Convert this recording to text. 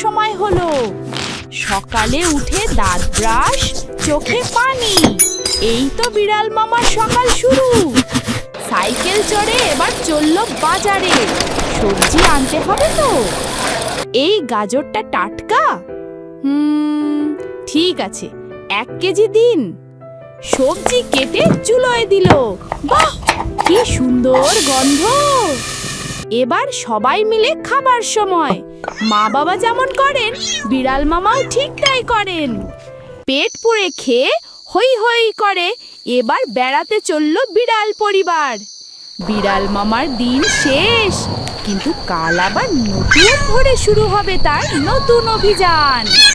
সময় হলো। সকালে উঠে দাঁত ব্রাশ, চোখে পানি। এই তো বিড়াল মামার সকাল শুরু। সাইকেল চড়ে এবার চলল বাজারে। সবজি আনতে হবে তো। এই গাজরটা টাটকা? ঠিক আছে, 1 কেজি দিন। সবজি কেটে চুলোয় দিল। বাহ, কি সুন্দর গন্ধ! এবার সবাই মিলে খাবার সময়। মা বাবা যেমন করেন, বিড়াল মামাও ঠিক তাই করেন। পেট পুড়ে খেয়ে হই হই করে এবার বেড়াতে চলল বিড়াল পরিবার। বিড়াল মামার দিন শেষ, কিন্তু কাল আবার নতুন ভোরে শুরু হবে তার নতুন অভিযান।